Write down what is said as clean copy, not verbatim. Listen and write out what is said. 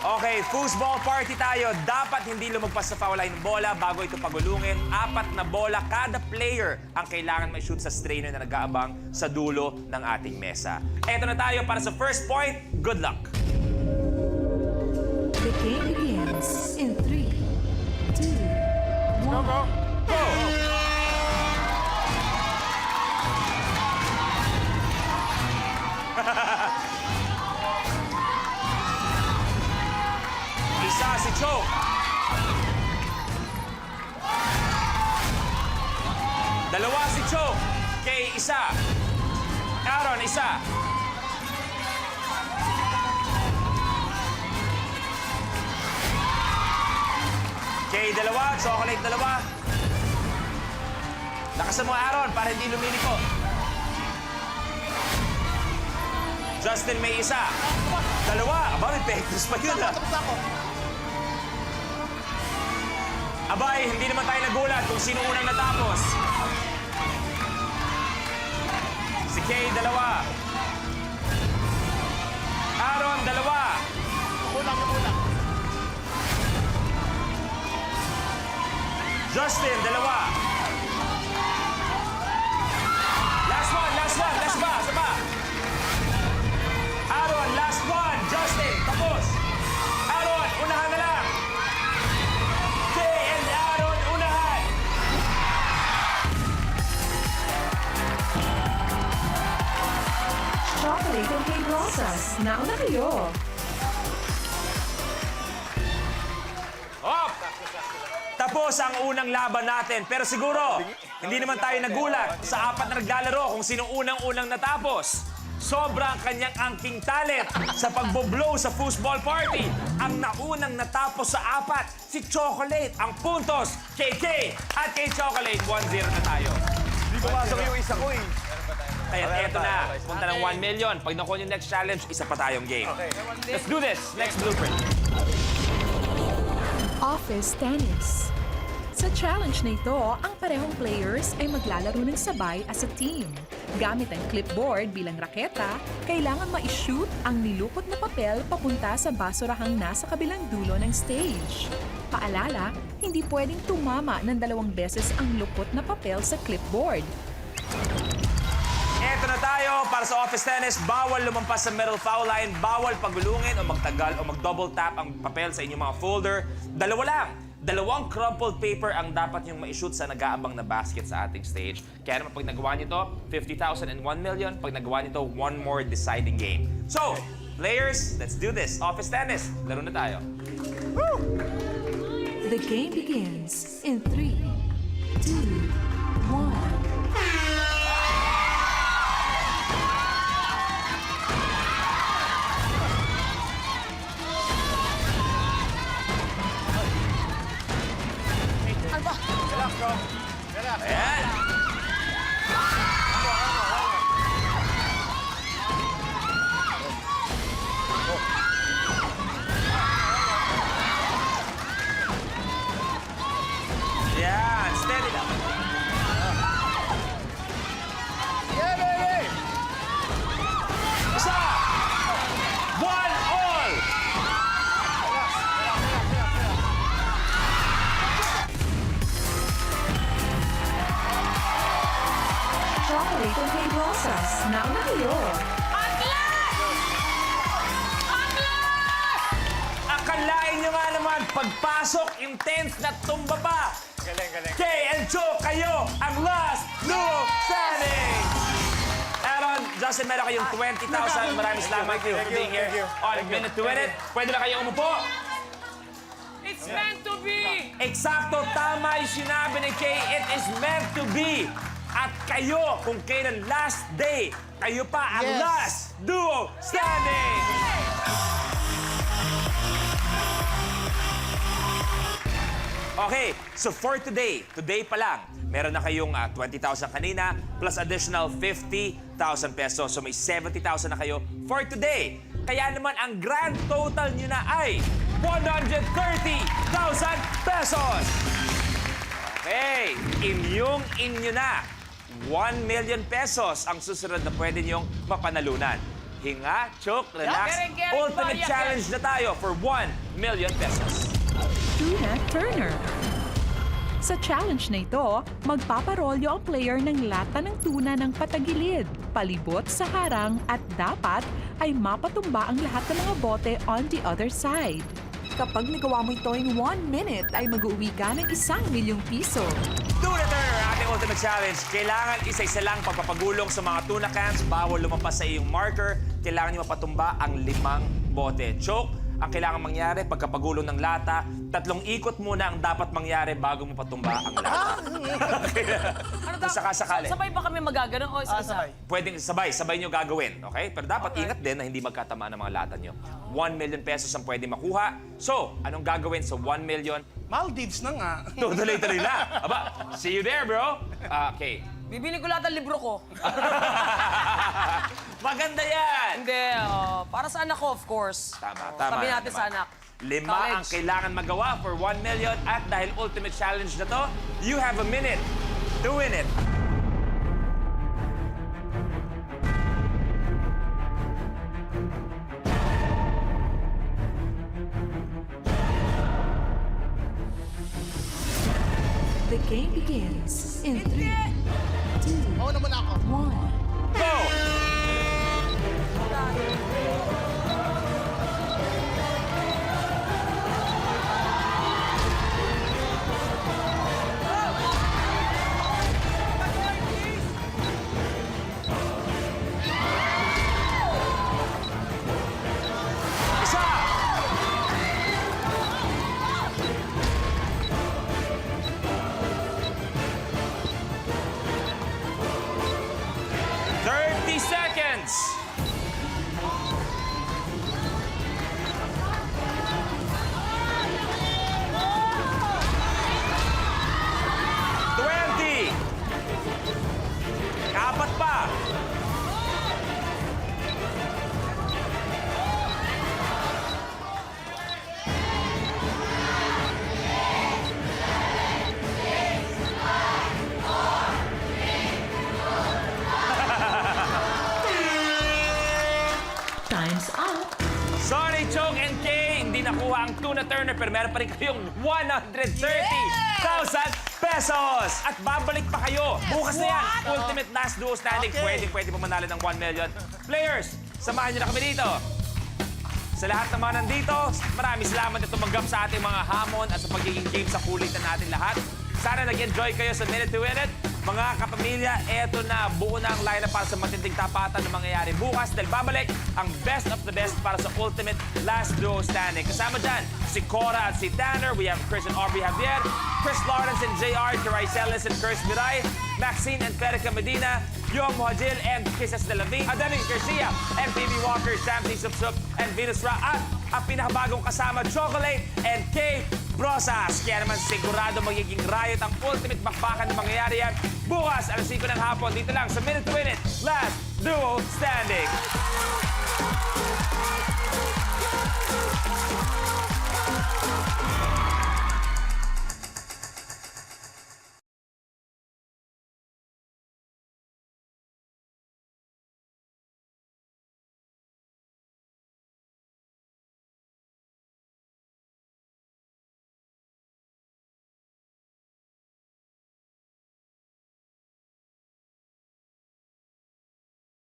Okay, foosball party tayo. Dapat hindi lumagpas sa foul line ng bola bago ito pagulungin. 4 na bola kada player ang kailangan may shoot sa strainer na nag-aabang sa dulo ng ating mesa. Eto na tayo para sa first point. Good luck! The game begins in 3, 2, 1. Go! Isa si Cho. Dalawa si Cho. Kay isa. Aaron, isa. Kay dalawa. Chocolate, dalawa. Lakasan mo, Aaron, para hindi lumiliko. Justin, may isa. Dalawa. Aba, may pektos pa yun, ah. Abay, hindi naman tayo nagulat kung sino unang natapos. Si Kay, dalawa. Aaron, dalawa. Kulang. Justin, dalawa. Last one. Last ba? Isa pa. Aaron, last one. Justin, tapos. Aaron, unahan na lang. Kay and Aaron, unahan. Chocolate and Cake Rosas. Nauna kayo. Op! Tapos ang unang laban natin. Pero siguro, hindi naman tayo nagulat sa 4 na naglalaro kung sino unang-unang natapos. Sobrang kanyang angking talent sa pagboblow sa foosball party. Ang naunang natapos sa 4, si Chocolate. Ang puntos, KK at kay Chocolate. 1-0 na tayo. Hindi pumasok yung isa ko eh. Kaya eto na, punta ng 1 million. Pag nakuha yung next challenge, isa pa tayong game. Let's do this. Next blueprint. Office Tennis. Sa challenge na ito, ang parehong players ay maglalaro ng sabay as a team. Gamit ang clipboard bilang raketa, kailangan ma-shoot ang nilukot na papel papunta sa basurahang nasa kabilang dulo ng stage. Paalala, hindi pwedeng tumama ng 2 beses ang lukot na papel sa clipboard. Eto na tayo para sa office tennis. Bawal lumampas sa middle foul line. Bawal pagulungin o magtagal o mag-double tap ang papel sa inyong mga folder. 2 lang. 2 crumpled paper ang dapat niyong ma-shoot sa nag-aabang na basket sa ating stage. Kaya naman pag nagawa niyo to, 50,000 and 1 million. Pag nagawa niyo to, 1 more deciding game. So, players, let's do this. Office tennis. Laro na tayo. The game begins in 3, 2, 1. Ayan. Yan, steady lang. Yeah, baby! Isa! 1-all! Chocolate and Cake Rosas. Nauna kayo. Akalain nyo nga naman, pagpasok, intense na tumba pa. Galing. Kay and Joe, kayo ang last duo standing! Aaron, Justin, meron kayong 20,000. Maraming salamat for being here. On a minute to win it. Pwede na kayong umupo. It's meant to be! Eksakto, tama yung sinabi ni Kay. It is meant to be. At kayo, kung kailan last day, kayo pa ang last duo standing! Okay, so for today pa lang, meron na kayong 20,000 kanina plus additional 50,000 pesos. So may 70,000 na kayo for today. Kaya naman ang grand total nyo na ay 130,000 pesos! Okay, inyo na. 1 million pesos ang susunod na pwede niyong mapanalunan. hinga, choke, relax. Gereng, Ultimate Bayak, challenge na tayo for 1 million pesos. Tuna Turner. Sa challenge na ito, magpaparolyo ang player ng lata ng tuna ng patagilid, palibot sa harang at dapat ay mapatumba ang lahat ng mga bote on the other side. Kapag nagawa mo ito in 1 minute, ay mag-uwi ka ng 1,000,000 piso. Tuna Turner, ating ultimate challenge. Kailangan isa-isa lang pagpapagulong sa mga tuna cans. Bawal lumampas sa iyong marker. Kailangan nyo mapatumba ang 5 bote. Choke, ang kailangan mangyari pagkapagulong ng lata, 3 ikot muna ang dapat mangyari bago mo patumba ang lata. Kung sakasakali. Sabay ba kami magagano o isa-isa? Pwedeng sabay nyo gagawin, okay? Pero dapat ingat din na hindi magkatamaan ng mga lata nyo. 1 million pesos ang pwede makuha. So, anong gagawin sa 1 million? Maldives na nga. Tuloy-tuloy na. Aba, see you there, bro. Okay. Bibili ko lahat ng libro ko. Maganda yan! Hindi, para sa anak ko, of course. Tama. Sabi natin naman. sa anak. 5 ang College. kailangan magawa for 1 million at dahil ultimate challenge na to, you have a minute to win it. The game begins in 3, 2, Oo naman ako. 1. Go! Isa! 30 seconds! Apat pa! Time's up. Sorry, Chong and Kay, hindi nakuha ang Tuna Turner pero meron pa rin kayong 130,000 pesos! At babalik pa kayo. Bukas na yan. Ultimate Last Duo Standing. Okay. Pwede pa manalo ng 1 million. Players, samahan niyo na kami dito. Sa lahat ng mga nandito, maraming salamat na tumanggap sa ating mga hamon at sa pagiging game sa kulitan natin lahat. Sana nag-enjoy kayo sa Minute to Win It. Mga kapamilya, eto na, buo na ang lineup para sa matinding tapatan na mangyayari bukas dahil babalik ang best of the best para sa Ultimate Last Duo Standing. Kasama dyan, si Cora at si Tanner. We have Chris and Aubrey Javier, Chris Lawrence and JR, Teray Celis and Chris Miray, Maxine and Federica Medina, Young Mohajil and Kisses de la Vie, Adeline Garcia, and Phoebe Walker, Samsi Supsup, and Venus Ra. At ang pinakabagong kasama, Chocolate and Kay Brosas. Kaya naman sigurado magiging riot ang ultimate bakbakan na mangyayari yan bukas alas 5 ng hapon dito lang sa Minute to Win It Last Duo Standing.